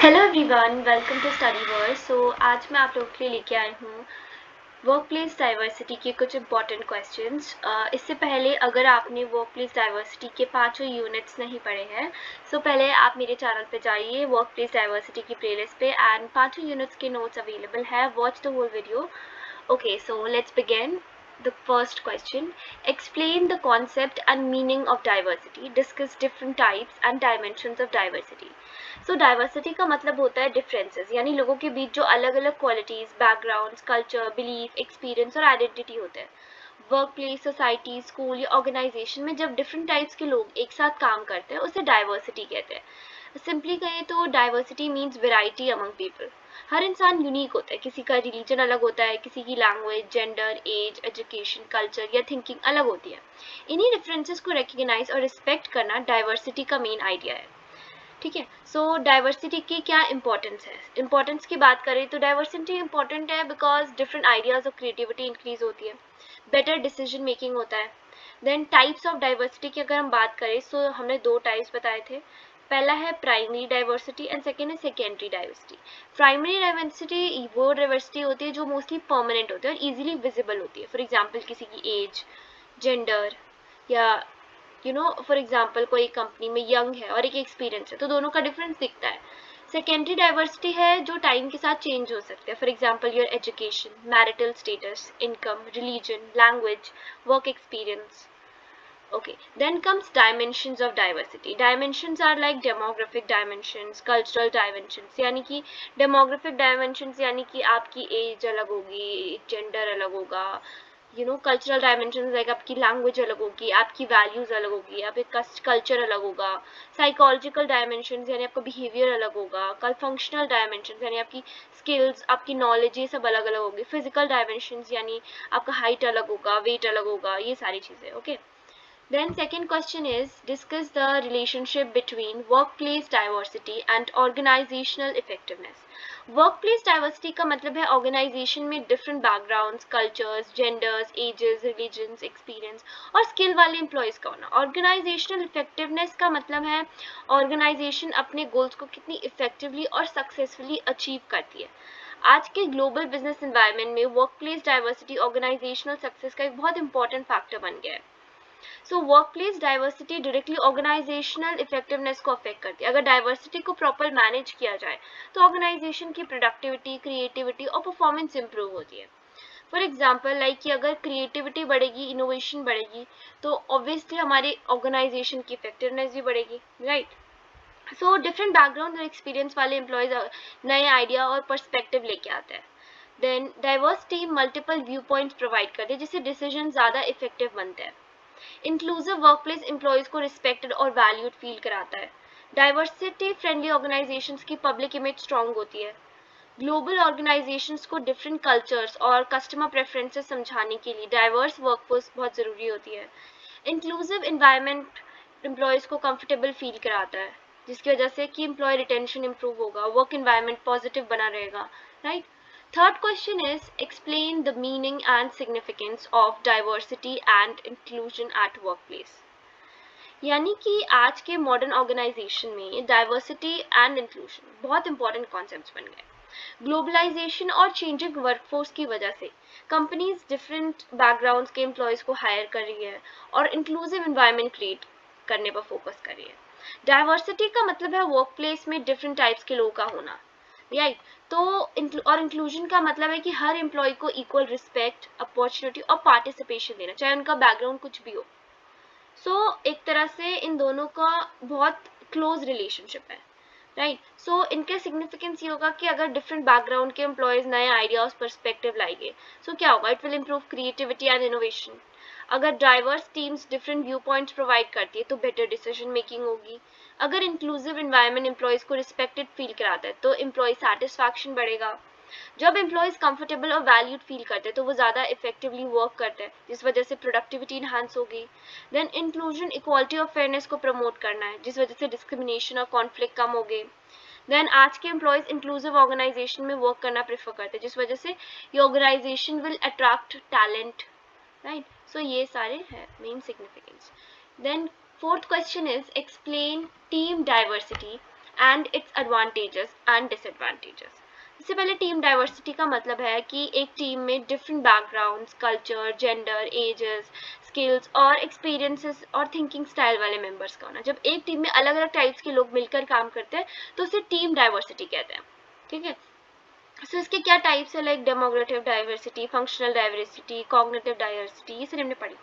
Hello everyone, welcome to study world. आज मैं आप लोगों के लिए लेके आई हूँ वर्क प्लेस डाइवर्सिटी के कुछ इंपॉर्टेंट क्वेश्चंस। इससे पहले अगर आपने वर्क प्लेस डाइवर्सिटी के 5 यूनिट्स नहीं पढ़े हैं, पहले आप मेरे चैनल पे जाइए वर्क प्लेस डाइवर्सिटी की प्लेलिस्ट पे एंड 5 यूनिट्स के नोट्स अवेलेबल है। Watch the whole video. Okay, so let's begin. The first question: explain the concept and meaning of diversity. Discuss different types and dimensions of diversity. So diversity का मतलब होता है differences, यानी लोगों के बीच जो अलग अलग qualities, backgrounds, culture, belief, experience और identity होते हैं। वर्क प्लेस, सोसाइटी, स्कूल या ऑर्गेनाइजेशन में जब डिफरेंट टाइप्स के लोग एक साथ काम करते हैं उसे डाइवर्सिटी कहते हैं। सिंपली कहें तो diversity means variety among people. हर इंसान यूनिक होता है, किसी का रिलीजन अलग होता है, किसी की language, gender, age, education, culture या थिंकिंग अलग होती है। इन्हीं डिफरेंसेस को रिकग्नाइज और रिस्पेक्ट करना डाइवर्सिटी का मेन आइडिया है। ठीक है, डाइवर्सिटी की क्या इंपॉर्टेंस है? इंपॉर्टेंस की बात करें तो डाइवर्सिटी इंपॉर्टेंट है because different ideas of creativity increase होती है, बेटर डिसीजन मेकिंग होता है। देन टाइप्स ऑफ डाइवर्सिटी की अगर हम बात करें हमने 2 टाइप्स बताए थे। पहला है प्राइमरी डाइवर्सिटी एंड सेकेंड है सेकेंडरी डाइवर्सिटी। प्राइमरी डाइवर्सिटी वो डाइवर्सिटी होती है जो मोस्टली परमानेंट होती है और इजीली विजिबल होती है। फॉर एग्जांपल किसी की एज, जेंडर या फॉर एग्जांपल कोई कंपनी में यंग है और एक एक्सपीरियंस है, तो दोनों का डिफरेंस दिखता है। सेकेंडरी डाइवर्सिटी है जो टाइम के साथ चेंज हो सकते हैं। For example your education, marital status, income, religion, language, work experience. Okay, then comes dimensions of diversity. Dimensions are like demographic dimensions, cultural dimensions. यानी कि demographic dimensions यानी कि आपकी एज अलग होगी, जेंडर अलग होगा, कल्चरल डायमेंशन लाइक आपकी लैंग्वेज अलग होगी, आपकी वैल्यूज अलग होगी, आपका कल्चर अलग होगा। साइकोलॉजिकल डायमेंशन यानी आपका बिहेवियर अलग होगा। कल फंक्शनल डायमेंशन यानी आपकी स्किल्स, आपकी नॉलेज, ये सब अलग अलग होगी। फिजिकल डायमेंशन यानी आपका हाइट अलग होगा, वेट अलग होगा, ये सारी चीज़ें। Okay, then second question is discuss the relationship between workplace diversity and organizational effectiveness. Workplace diversity का मतलब है ऑर्गेनाइजेशन में different backgrounds, cultures, genders, ages, religions, experience और स्किल वाले एम्प्लॉयज़ का होना। ऑर्गेनाइजेशनल इफेक्टिवनेस का मतलब है ऑर्गेनाइजेशन अपने गोल्स को कितनी इफेक्टिवली और सक्सेसफुली अचीव करती है। आज के ग्लोबल बिजनेस एनवायरनमेंट में वर्कप्लेस डाइवर्सिटी ऑर्गेनाइजेशनल सक्सेस का एक बहुत इंपॉर्टेंट फैक्टर बन गया है। Workplace diversity directly organisational effectiveness को अफेक्ट करती है। अगर डाइवर्सिटी को प्रॉपर मैनेज किया जाए तो ऑर्गेनाइजेशन की प्रोडक्टिविटी, क्रिएटिविटी और परफॉर्मेंस इंप्रूव होती है। फॉर एग्जाम्पल लाइक कि अगर क्रिएटिविटी बढ़ेगी, इनोवेशन बढ़ेगी, तो ऑब्वियसली हमारे ऑर्गेनाइजेशन की इफेक्टिवनेस भी बढ़ेगी, राइट। डिफरेंट बैकग्राउंड और एक्सपीरियंस वाले एम्प्लॉयज नए आइडिया और पर्सपेक्टिव लेके आते हैं। Then diverse team multiple view points provide करते हैं जिससे डिसीजन ज़्यादा इफेक्टिव बनते हैं। इंक्लूसिव वर्कप्लेस एम्प्लॉयज को रिस्पेक्टेड और वैल्यूड फील कराता है। डाइवर्सिटी फ्रेंडली ऑर्गेनाइजेशंस की पब्लिक इमेज स्ट्रांग होती है। ग्लोबल ऑर्गेनाइजेशंस को डिफरेंट कल्चर्स और कस्टमर प्रेफरेंसेस समझाने के लिए डाइवर्स वर्कफोर्स बहुत ज़रूरी होती है। इंक्लूसिव इन्वायरमेंट एम्प्लॉयज़ को कंफर्टेबल फील कराता है जिसकी वजह से कि एम्प्लॉय रिटेंशन इंप्रूव होगा, वर्क इन्वायरमेंट पॉजिटिव बना रहेगा, right. Third question is explain the meaning and significance of diversity and inclusion at workplace. यानी कि आज के मॉडर्न ऑर्गेनाइजेशन में डाइवर्सिटी एंड इंक्लूजन बहुत इंपॉर्टेंट कॉन्सेप्ट्स बन गए। ग्लोबलाइजेशन और चेंजिंग वर्कफोर्स की वजह से कंपनीज डिफरेंट बैकग्राउंड्स के एम्प्लॉयज़ को हायर कर रही है और इंक्लूसिव एनवायरनमेंट क्रिएट करने पर फोकस कर रही है। डाइवर्सिटी का मतलब है वर्कप्लेस में डिफरेंट टाइप्स के लोगों का होना, राइट। और इंक्लूजन का मतलब है कि हर एम्प्लॉय को इक्वल रिस्पेक्ट, अपॉर्चुनिटी और पार्टिसिपेशन देना, चाहे उनका बैकग्राउंड कुछ भी हो। एक तरह से इन दोनों का बहुत क्लोज रिलेशनशिप है, राइट। इनके सिग्निफिकेंस ये होगा कि अगर डिफरेंट बैकग्राउंड के एम्प्लॉयज नए आइडियाज पर्सपेक्टिव लाएंगे, क्या होगा, it will improve creativity and innovation. अगर diverse teams different view points provide करती है तो बेटर डिसीजन मेकिंग होगी। अगर इंक्लूसिव एनवायरनमेंट एम्प्लॉयज को रिस्पेक्टेड फील कराता है तो एम्प्लॉय सेटिस्फैक्शन बढ़ेगा। जब एम्प्लॉयज कंफर्टेबल और वैल्यूड फील करते हैं तो वो ज़्यादा इफेक्टिवली वर्क करते हैं जिस वजह से प्रोडक्टिविटी इन्हांस होगी। देन इंक्लूजन इक्वालिटी और फेयरनेस को प्रमोट करना है जिस वजह से डिस्क्रिमिनेशन और कॉन्फ्लिक्ट कम हो गए। देन आज के एम्प्लॉयज इंक्लूसिव ऑर्गेनाइजेशन में वर्क करना प्रेफर करते हैं जिस वजह से ये organisation will attract talent, right. ये सारे हैं main significance. Then fourth question is explain team diversity and its advantages and disadvantages. इससे पहले टीम डाइवर्सिटी का मतलब है कि एक टीम में different backgrounds, culture, gender, ages, skills और एक्सपीरियंसेस और थिंकिंग स्टाइल वाले मेंबर्स का होना। जब एक टीम में अलग अलग टाइप्स के लोग मिलकर काम करते हैं तो उसे टीम डाइवर्सिटी कहते हैं। ठीक है, सो इसके क्या टाइप्स है, like demographic diversity, functional diversity, cognitive diversity, ये सब हमने पढ़ी,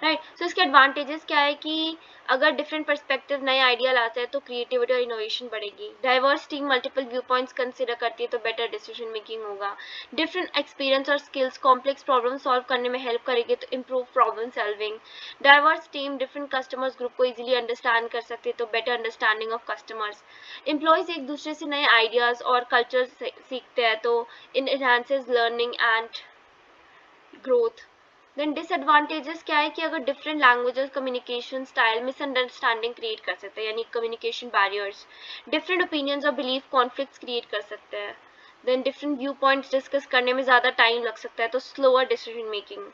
राइट। सो इसके एडवांटेजेस क्या है कि अगर डिफरेंट पर्सपेक्टिव नए आइडिया लाते हैं तो क्रिएटिविटी और इनोवेशन बढ़ेगी। Diverse team multiple view points consider करती है तो बेटर डिसीजन मेकिंग होगा। डिफरेंट एक्सपीरियंस और स्किल्स कॉम्प्लेक्स प्रॉब्लम सॉल्व करने में हेल्प करेगी तो improve problem solving. Diverse team different customers group को इजीली अंडरस्टैंड कर सकती है तो better understanding of customers. Employees एक दूसरे से नए आइडियाज और कल्चर सीखते हैं तो इन enhances learning and growth. Then disadvantages क्या है कि अगर different languages, communication style misunderstanding create कर सकते हैं, यानी कम्युनिकेशन बैरियर्स। डिफरेंट ओपिनियंस और बिलीफ कॉन्फ्लिक्ट्स क्रिएट कर सकते हैं। Then different view points discuss करने में ज़्यादा टाइम लग सकता है तो स्लोअर डिसीजन मेकिंग।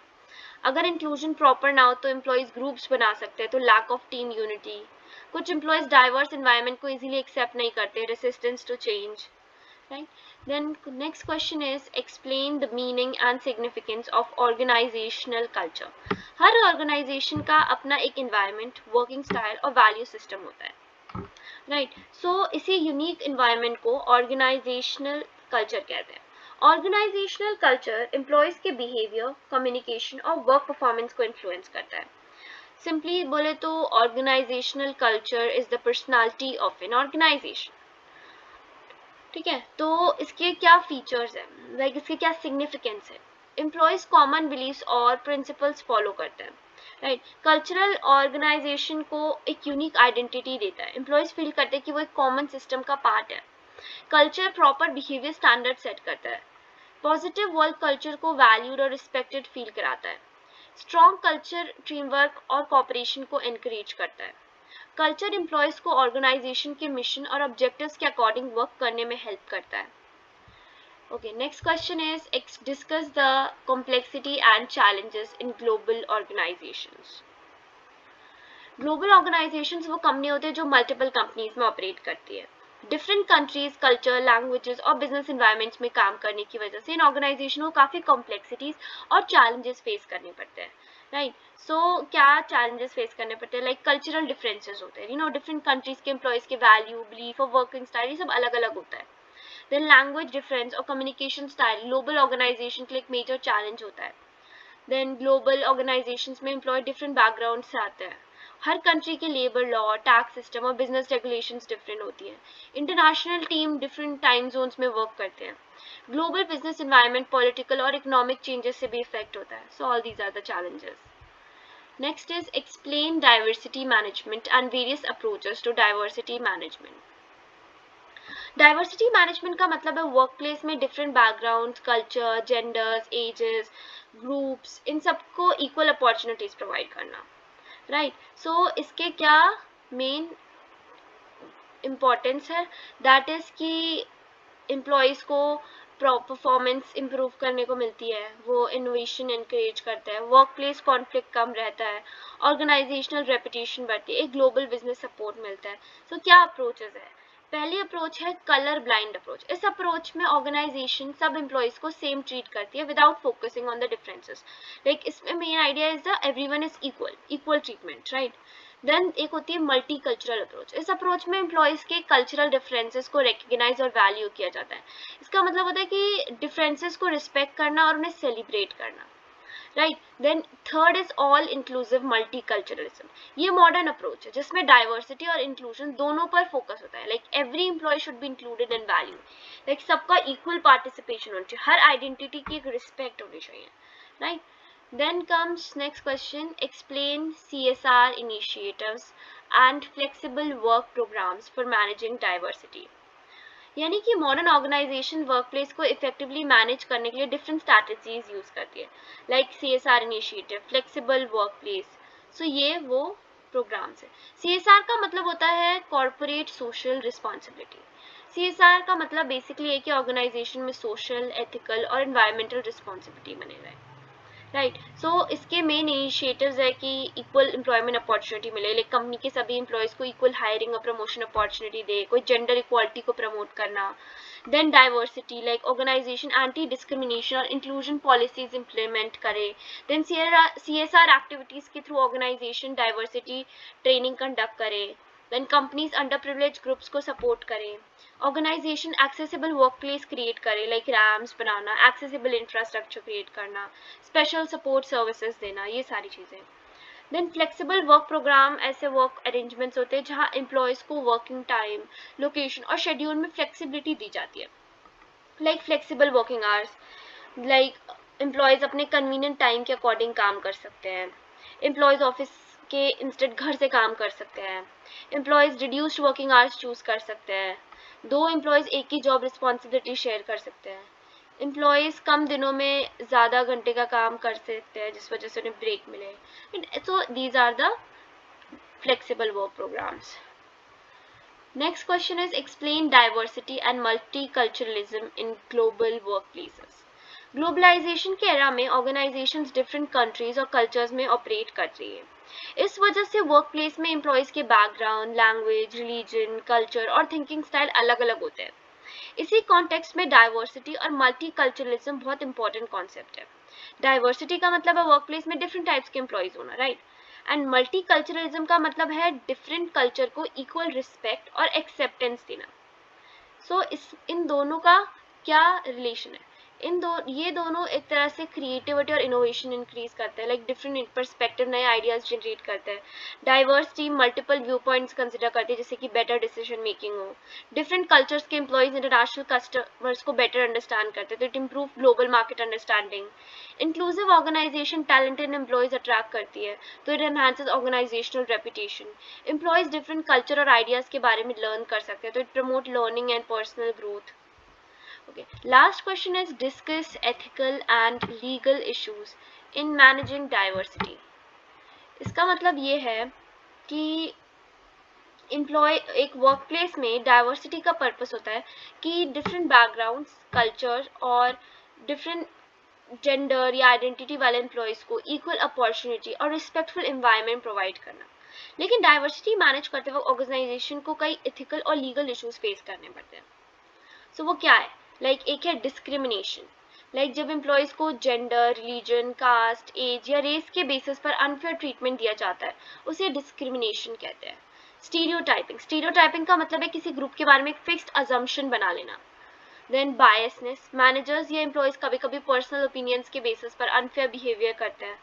अगर इंक्लूजन प्रॉपर ना हो तो एम्प्लॉयज ग्रुप्स बना सकते हैं तो लैक ऑफ टीम यूनिटी। कुछ एम्प्लॉयज डाइवर्स एनवायरनमेंट को इजीली एक्सेप्ट नहीं करते, resistance to change, right? Then next question is explain the meaning and significance of organizational culture. Her organization का अपना एक environment, working style और value system होता है, right? So इसी unique environment को organizational culture कहते हैं। Organizational culture employees के behavior, communication और work performance को influence करता है। Simply बोले तो organizational culture is the personality of an organization। ठीक है, तो इसके क्या फीचर्स हैं, लाइक इसके क्या सिग्निफिकेंस है। एम्प्लॉयज कॉमन बिलीव्स और प्रिंसिपल्स फॉलो करते हैं, राइट। कल्चरल ऑर्गेनाइजेशन को एक यूनिक आइडेंटिटी देता है, एम्प्लॉयज फील करते हैं कि वो एक कॉमन सिस्टम का पार्ट है। Culture proper behaviour standard set करता है। पॉजिटिव वर्क कल्चर को वैल्यूड और रिस्पेक्टेड फील कराता है। स्ट्रॉन्ग कल्चर टीम वर्क और कोऑपरेशन को एनकरेज करता है। कल्चर एम्प्लॉयज को ऑर्गेनाइजेशन के मिशन और ऑब्जेक्टिव्स के अकॉर्डिंग वर्क करने में हेल्प करता है। Okay, next question is discuss the complexity and challenges in global organisations. Global organisations वो कंपनी होते हैं जो मल्टीपल कंपनीज में ऑपरेट करती है। डिफरेंट कंट्रीज, कल्चर, लैंग्वेजेस और बिजनेस इन्वायरमेंट्स में काम करने की वजह से इन ऑर्गेनाइजेशन को काफ़ी कॉम्प्लेक्सिटीज और चैलेंजेस फेस करने पड़ते हैं, राइट। सो क्या चैलेंजेस फेस करने पड़ते हैं, लाइक कल्चरल डिफरेंसेस होते हैं, डिफरेंट कंट्रीज के एम्प्लॉयज के वैल्यू, बिलीफ और वर्किंग स्टाइल ये सब अलग अलग होता है। देन लैंग्वेज डिफरेंस और कम्युनिकेशन स्टाइल ग्लोबल ऑर्गेनाइजेशन के लिए एक मेजर चैलेंज होता है। देन ग्लोबल ऑर्गेनाइजेशंस में एम्प्लॉय डिफरेंट बैकग्राउंड से आते हैं। हर कंट्री के लेबर लॉ, टैक्स सिस्टम और बिजनेस रेगुलेशंस डिफरेंट होती हैं। International team different time zones में वर्क करते हैं। ग्लोबल बिजनेस एनवायरनमेंट पॉलिटिकल और इकोनॉमिक चेंजेस से भी इफेक्ट होता है। So all these are the challenges. Next is explain diversity management and various approaches to diversity management. डाइवर्सिटी मैनेजमेंट का मतलब है वर्क प्लेस में different background, culture, genders, ages, groups, इन सबको इक्वल अपॉर्चुनिटीज प्रोवाइड करना, राइट। सो इसके क्या मेन इम्पोर्टेंस है, दैट इज कि एम्प्लॉयज़ को परफॉर्मेंस इम्प्रूव करने को मिलती है, वो इनोवेशन इनकरेज करता है, वर्क प्लेस कॉन्फ्लिक्ट कम रहता है, ऑर्गेनाइजेशनल रेपुटेशन बढ़ती है, एक ग्लोबल बिजनेस सपोर्ट मिलता है। सो क्या अप्रोचेस है, पहली अप्रोच है कलर ब्लाइंड अप्रोच। इस अप्रोच में ऑर्गेनाइजेशन सब एम्प्लॉयज़ को सेम ट्रीट करती है without focusing on the differences, like इसमें main idea is the everyone is equal treatment, right. Then एक होती है मल्टी कल्चरल अप्रोच। इस अप्रोच में एम्प्लॉयज़ के कल्चरल डिफरेंसेस को रिकग्नाइज और वैल्यू किया जाता है। इसका मतलब होता है कि डिफरेंसेस को रिस्पेक्ट करना और उन्हें सेलिब्रेट करना, right. Then third is all inclusive multiculturalism. ये मॉडर्न अप्रोच है जिसमें डाइवर्सिटी और इंक्लूजन दोनों पर फोकस होता है, like every employee should be included in value, like सबका इक्वल पार्टिसिपेशन होना चाहिए, हर आइडेंटिटी की एक रिस्पेक्ट होनी चाहिए, right. Then comes next question, explain CSR initiatives and flexible work programs for managing diversity। यानी कि मॉडर्न ऑर्गेनाइजेशन वर्कप्लेस को इफेक्टिवली मैनेज करने के लिए डिफरेंट स्ट्रैटेजीज यूज करती है, like CSR initiative, flexible workplace. So ये वो प्रोग्राम्स है। CSR का मतलब होता है कॉर्पोरेट सोशल रिस्पॉन्सिबिलिटी। CSR का मतलब बेसिकली है कि ऑर्गेनाइजेशन में सोशल, एथिकल और एनवायरमेंटल रिस्पॉन्सिबिलिटी बने रहे, राइट। सो इसके मेन इनिशिएटिव्स है कि इक्वल एम्प्लॉयमेंट अपॉर्चुनिटी मिले, लाइक कंपनी के सभी एम्प्लॉयज़ को इक्वल हायरिंग और प्रमोशन अपॉर्चुनिटी दे, कोई जेंडर इक्वालिटी को प्रमोट करना। Then diversity, like organisation anti discrimination और इंक्लूजन पॉलिसीज इंप्लीमेंट करे। देन CSR एक्टिविटीज़ के through organisation diversity training conduct करे। Then companies under privilege groups को सपोर्ट करें। Organisation accessible work place create करे, like rams बनाना, accessible infrastructure create करना, special support services देना, ये सारी चीज़ें। देन फ्लेक्सिबल वर्क प्रोग्राम, ऐसे वर्क अरेंजमेंट्स होते हैं जहाँ एम्प्लॉयज़ को वर्किंग टाइम, लोकेशन और शेड्यूल में फ्लेक्सिबिलिटी दी जाती है, like flexible working hours, like employees अपने कन्वीनियंट टाइम के अकॉर्डिंग काम कर सकते हैं। एम्प्लॉयज़ ऑफिस के इंस्टेड घर से काम कर सकते हैं। Employees reduced working hours choose कर सकते हैं। दो एम्प्लॉयज़ एक ही जॉब रिस्पॉन्सिबिलिटी शेयर कर सकते हैं। एम्प्लॉयज़ कम दिनों में ज़्यादा घंटे का काम कर सकते हैं जिस वजह से उन्हें ब्रेक मिले। So these are the flexible work programs. Next question is explain diversity and multiculturalism in global workplaces. Globalisation के एरा में ऑर्गेनाइजेशंस डिफरेंट कंट्रीज और कल्चर्स में ऑपरेट कर रही है। इस वजह से वर्क प्लेस में एम्प्लॉयज़ के बैकग्राउंड, लैंग्वेज, रिलीजन, कल्चर और थिंकिंग स्टाइल अलग अलग होते हैं। इसी कॉन्टेक्स्ट में डाइवर्सिटी और मल्टीकल्चरलिज्म बहुत इंपॉर्टेंट कॉन्सेप्ट है। डाइवर्सिटी का मतलब है वर्क प्लेस में डिफरेंट टाइप्स के एम्प्लॉयज़ होना, राइट। एंड मल्टीकल्चरलिज्म का मतलब है डिफरेंट कल्चर को इक्वल रिस्पेक्ट और एक्सेप्टेंस देना। सो इन दोनों का क्या रिलेशन है? ये दोनों एक तरह से क्रिएटिविटी और इनोवेशन इंक्रीज करते हैं, लाइक डिफरेंट पर्सपेक्टिव, नए आइडियाज जनरेट करते हैं। Diverse team multiple view points consider करती है, जैसे कि बेटर डिसीजन मेकिंग हो। डिफरेंट कल्चर्स के एम्प्लॉयज इंटरनेशनल कस्टमर्स को बेटर अंडरस्टैंड करते हैं, तो it improve global market understanding. Inclusive organisation talented employees attract करती है, तो it enhances organisational reputation. Employees different culture और आइडियाज के बारे में लर्न कर सकते हैं, तो it promote learning and personal growth. Okay, last question is discuss ethical and legal issues in managing diversity. इसका मतलब ये है कि एक वर्क प्लेस में डाइवर्सिटी का पर्पस होता है कि डिफरेंट बैकग्राउंड्स, कल्चर और डिफरेंट जेंडर या आइडेंटिटी वाले एम्प्लॉयज़ को इक्वल अपॉर्चुनिटी और रिस्पेक्टफुल एनवायरनमेंट प्रोवाइड करना। लेकिन डाइवर्सिटी मैनेज करते वक्त ऑर्गेनाइजेशन को कई एथिकल और लीगल इश्यूज फेस करने पड़ते हैं। सो वो क्या है? एक है डिस्क्रिमिनेशन, जब एम्प्लॉयज़ को जेंडर, रिलीजन, कास्ट, एज या रेस के बेसिस पर अनफेयर ट्रीटमेंट दिया जाता है, उसे डिस्क्रिमिनेशन कहते हैं। स्टीरियोटाइपिंग का मतलब है किसी ग्रुप के बारे में एक फिक्स्ड अजम्पशन बना लेना। देन बायसनेस, मैनेजर्स या एम्प्लॉयज़ कभी कभी पर्सनल ओपिनियंस के बेसिस पर अनफेयर बिहेवियर करते हैं।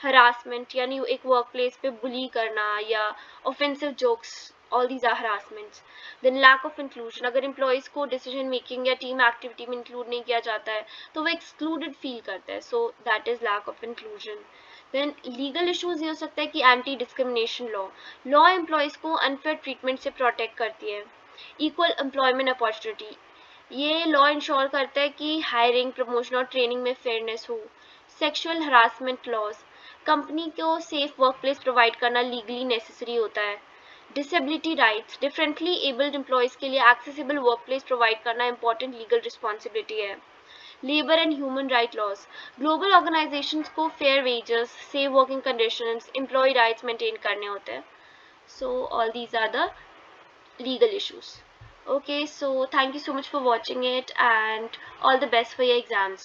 हरासमेंट, यानी एक वर्क प्लेस पे बुली करना या offensive jokes, all these are harassments. Then lack of inclusion, अगर एम्प्लॉयज़ को डिसीजन मेकिंग या टीम एक्टिविटी में इंक्लूड नहीं किया जाता है तो वो एक्सक्लूडेड फील करते हैं, so that is lack of inclusion. Then legal issues ये हो सकता है कि एंटी डिस्क्रिमिनेशन लॉ एम्प्लॉयज़ को अनफेयर ट्रीटमेंट से प्रोटेक्ट करती है। इक्वल एम्प्लॉयमेंट अपॉर्चुनिटी, ये लॉ इंश्योर करता है कि हायरिंग, प्रमोशन और ट्रेनिंग में फेयरनेस हो। सेक्सुअल हरासमेंट लॉज, कंपनी को सेफ वर्क प्लेस प्रोवाइड करना लीगली नेसेसरी होता है। Disability rights, differently abled employees के लिए एक्सेसिबल वर्क प्लेस प्रोवाइड करना इंपॉर्टेंट लीगल रिस्पॉन्सिबिलिटी है। Labour and human right laws, global organisations को fair wages, safe working conditions, employ rights maintain करने होते हैं। So all these are the legal issues. Okay, so thank you so much for watching it and all the best for your exams.